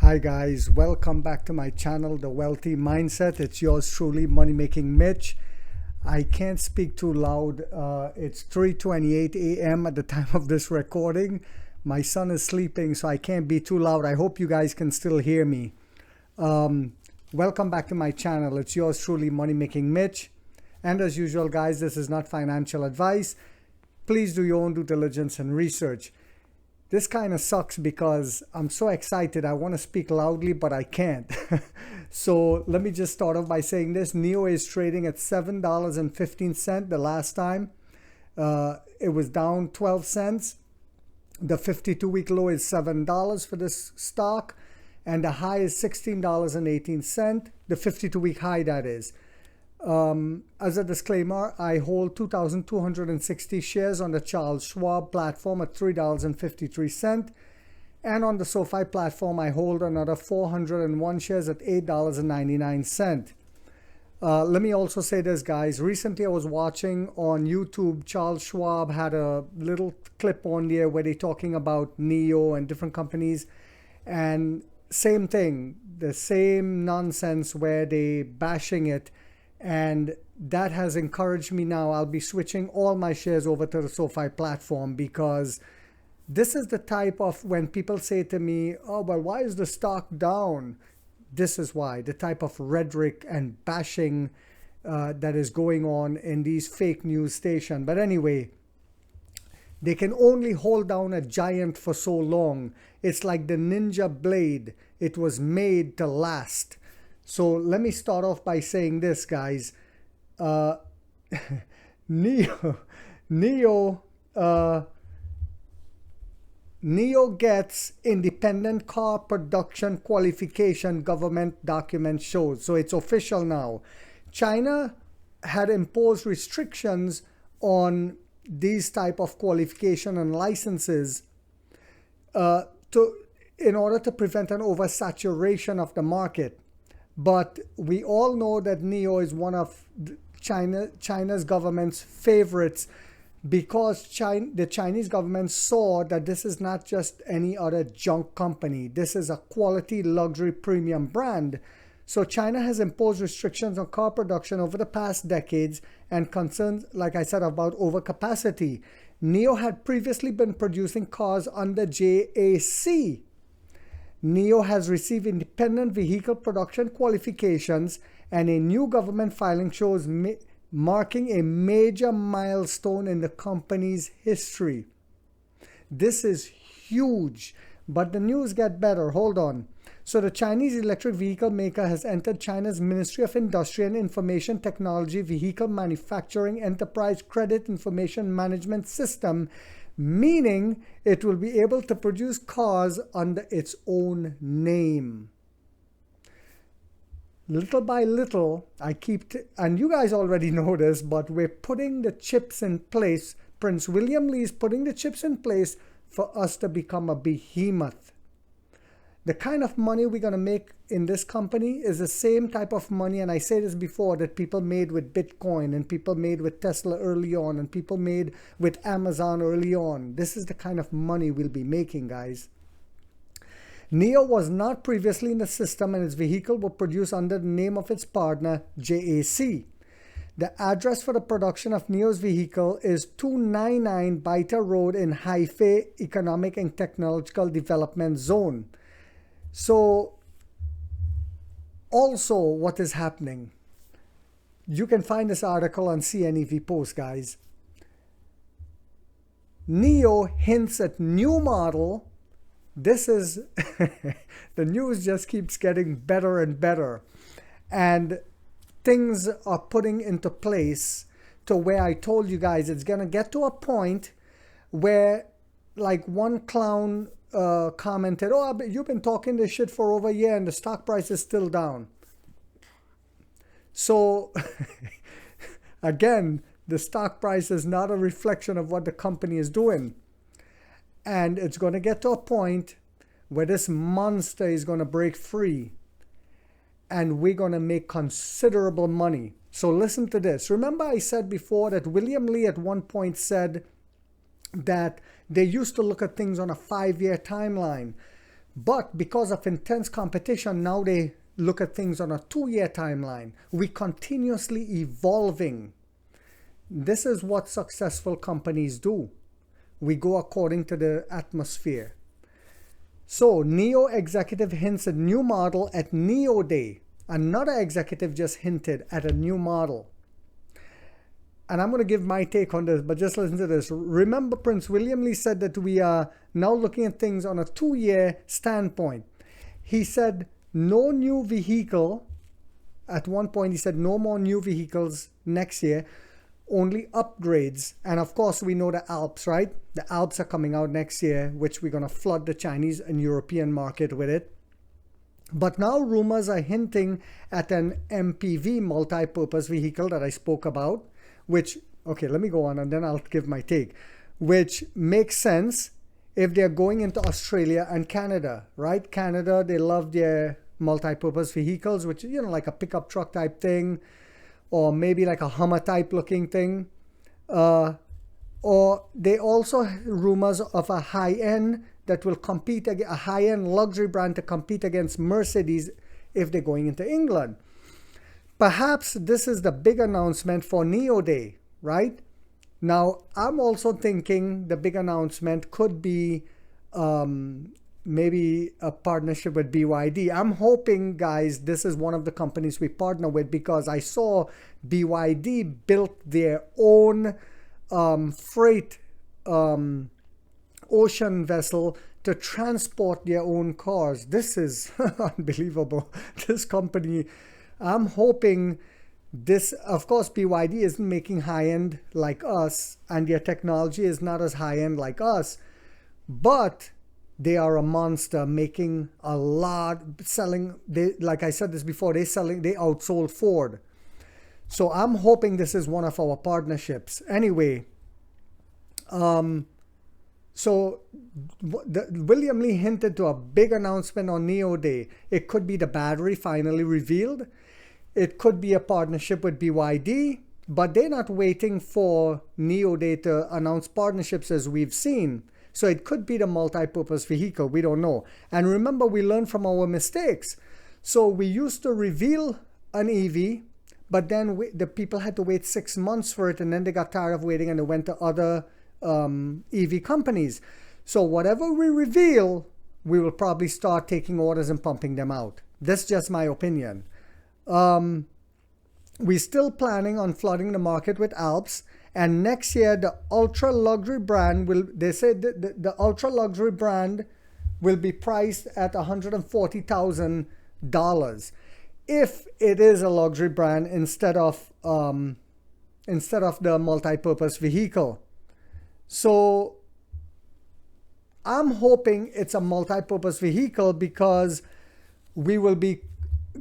Hi guys, welcome back to my channel, The Wealthy Mindset. It's yours truly, Money Making Mitch. I can't speak too loud. It's 3:28 a.m. at the time of this recording. My son is sleeping, so I can't be too loud. I hope you guys can still hear me. Welcome back to my channel. It's yours truly, Money Making Mitch. And as usual, guys, this is not financial advice. Please do your own due diligence and research. This kind of sucks because I'm so excited. I want to speak loudly, but I can't. So let me just start off by saying this. NIO is trading at $7.15 the last time. It was down 12 cents. The 52-week low is $7 for this stock. And the high is $16.18. The 52-week high, that is. As a disclaimer, I hold 2,260 shares on the Schwab platform at $3.53. And on the SoFi platform, I hold another 401 shares at $8.99. Let me also say this, guys. Recently, I was watching on YouTube. Charles Schwab had a little clip on there where they're talking about NIO and different companies. And same thing, the same nonsense where they bashing it. And that has encouraged me now. I'll be switching all my shares over to the SoFi platform because this is the type of, when people say to me, oh, well, why is the stock down? This is why, the type of rhetoric and bashing that is going on in these fake news stations. But anyway, they can only hold down a giant for so long. It's like the ninja blade. It was made to last. So let me start off by saying this, guys. NIO gets independent car production qualification, government document shows. So it's official now. China had imposed restrictions on these type of qualification and licenses in order to prevent an oversaturation of the market. But we all know that NIO is one of China's government's favorites because the Chinese government saw that this is not just any other junk company. This is a quality luxury premium brand. So China has imposed restrictions on car production over the past decades and concerns, like I said, about overcapacity. NIO had previously been producing cars under JAC. NIO has received independent vehicle production qualifications, and a new government filing shows marking a major milestone in the company's history. This is huge, but the news gets better. Hold on. So the Chinese electric vehicle maker has entered China's Ministry of Industry and Information Technology Vehicle Manufacturing Enterprise Credit Information Management System, meaning it will be able to produce cars under its own name. Little by little, and you guys already know this, but we're putting the chips in place. Prince William Lee is putting the chips in place for us to become a behemoth. The kind of money we're going to make in this company is the same type of money, and I say this before, that people made with Bitcoin and people made with Tesla early on and people made with Amazon early on. This is the kind of money we'll be making, guys. NIO was not previously in the system, and its vehicle will produce under the name of its partner, JAC. The address for the production of NIO's vehicle is 299 Baita Road in Hefei Economic and Technological Development Zone. So, also what is happening, you can find this article on CNEV Post, guys. NIO hints at new model. This is, the news just keeps getting better and better. And things are putting into place to where I told you guys it's going to get to a point where, like one clown commented, oh, you've been talking this shit for over a year and the stock price is still down. So again, the stock price is not a reflection of what the company is doing. And it's going to get to a point where this monster is going to break free and we're going to make considerable money. So listen to this. Remember I said before that William Lee at one point said that they used to look at things on a 5-year timeline. But because of intense competition, now they look at things on a 2-year timeline. We continuously evolving. This is what successful companies do. We go according to the atmosphere. So NEO executive hints a new model at NEO Day. Another executive just hinted at a new model. And I'm going to give my take on this, but just listen to this. Remember, Prince William Lee said that we are now looking at things on a 2-year standpoint. He said no new vehicle. At one point, he said no more new vehicles next year, only upgrades. And of course, we know the Alps, right? The Alps are coming out next year, which we're going to flood the Chinese and European market with it. But now rumors are hinting at an MPV, multi-purpose vehicle, that I spoke about, which, okay, let me go on and then I'll give my take, which makes sense if they're going into Australia and Canada, right? Canada, they love their multi-purpose vehicles, which, you know, like a pickup truck type thing, or maybe like a Hummer type looking thing. Or they also rumors of a high-end that will compete, a high-end luxury brand to compete against Mercedes if they're going into England. Perhaps this is the big announcement for NEO Day, right? Now, I'm also thinking the big announcement could be maybe a partnership with BYD. I'm hoping, guys, this is one of the companies we partner with, because I saw BYD built their own freight ocean vessel to transport their own cars. This is unbelievable. This company, I'm hoping this, of course, BYD isn't making high-end like us, and their technology is not as high-end like us, but they are a monster, making a lot, selling. They, like I said this before, they outsold Ford. So I'm hoping this is one of our partnerships. Anyway, so William Lee hinted to a big announcement on NEO Day. It could be the battery finally revealed. It could be a partnership with BYD, but they're not waiting for NEO Day to announce partnerships as we've seen. So it could be the multi-purpose vehicle. We don't know. And remember, we learn from our mistakes. So we used to reveal an EV, but then the people had to wait 6 months for it, and then they got tired of waiting and they went to other EV companies. So whatever we reveal, we will probably start taking orders and pumping them out. That's just my opinion. We're still planning on flooding the market with Alps, and next year the ultra luxury brand will, they say the ultra luxury brand will be priced at $140,000 if it is a luxury brand instead of the multi-purpose vehicle. So I'm hoping it's a multi-purpose vehicle, because we will be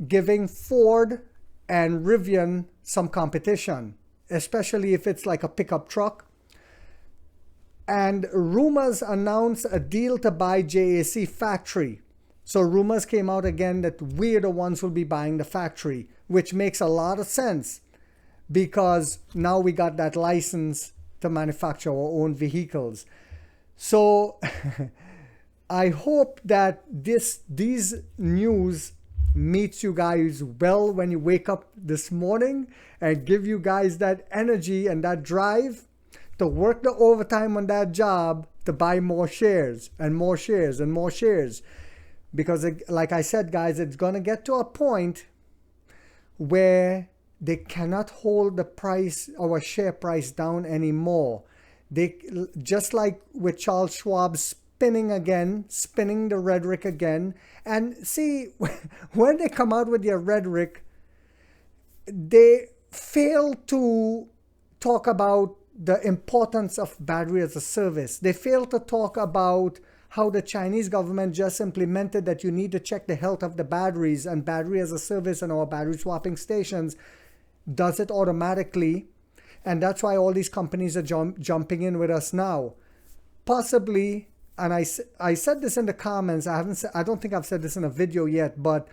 giving Ford and Rivian some competition, especially if it's like a pickup truck. And rumors announce a deal to buy JAC factory. So rumors came out again that we're the ones who will be buying the factory, which makes a lot of sense, because now we got that license to manufacture our own vehicles. So I hope that these news meets you guys well when you wake up this morning, and give you guys that energy and that drive to work the overtime on that job to buy more shares and more shares and more shares. Because like I said, guys, it's going to get to a point where they cannot hold the price, our share price, down anymore. They, just like with Charles Schwab spinning the rhetoric again. And see, when they come out with their rhetoric, they fail to talk about the importance of battery as a service. They fail to talk about how the Chinese government just implemented that you need to check the health of the batteries, and battery as a service and our battery swapping stations does it automatically. And that's why all these companies are jumping in with us now. Possibly, and I said this in the comments, I don't think I've said this in a video yet, but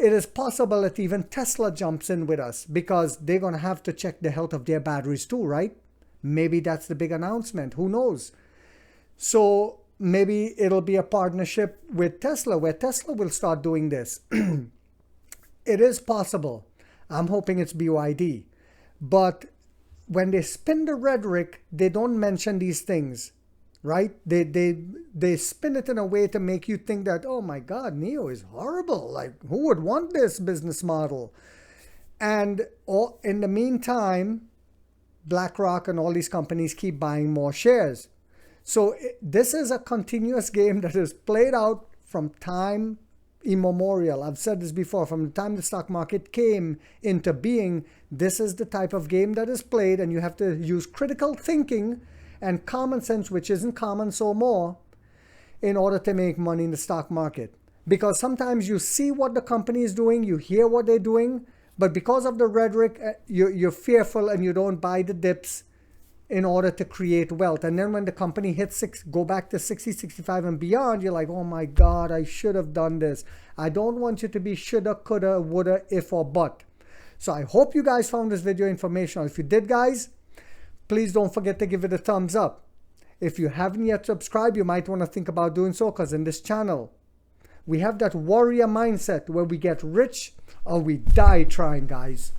it is possible that even Tesla jumps in with us, because they're going to have to check the health of their batteries too, right? Maybe that's the big announcement. Who knows? So maybe it'll be a partnership with Tesla where Tesla will start doing this. It is possible. I'm hoping it's BYD. But when they spin the rhetoric, they don't mention these things, right? They spin it in a way to make you think that, oh my God, NIO is horrible. Like, who would want this business model? And in the meantime, BlackRock and all these companies keep buying more shares. So this is a continuous game that is played out from time immemorial. I've said this before, from the time the stock market came into being, this is the type of game that is played, and you have to use critical thinking and common sense, which isn't common so more, in order to make money in the stock market. Because sometimes you see what the company is doing, you hear what they're doing, but because of the rhetoric, you're fearful and you don't buy the dips in order to create wealth. And then when the company hits go back to 60, 65 and beyond, you're like, oh my God, I should have done this. I don't want you to be shoulda, coulda, woulda, if or but. So I hope you guys found this video informational. If you did, guys, please don't forget to give it a thumbs up. If you haven't yet subscribed, you might want to think about doing so, because in this channel, we have that warrior mindset where we get rich or we die trying, guys.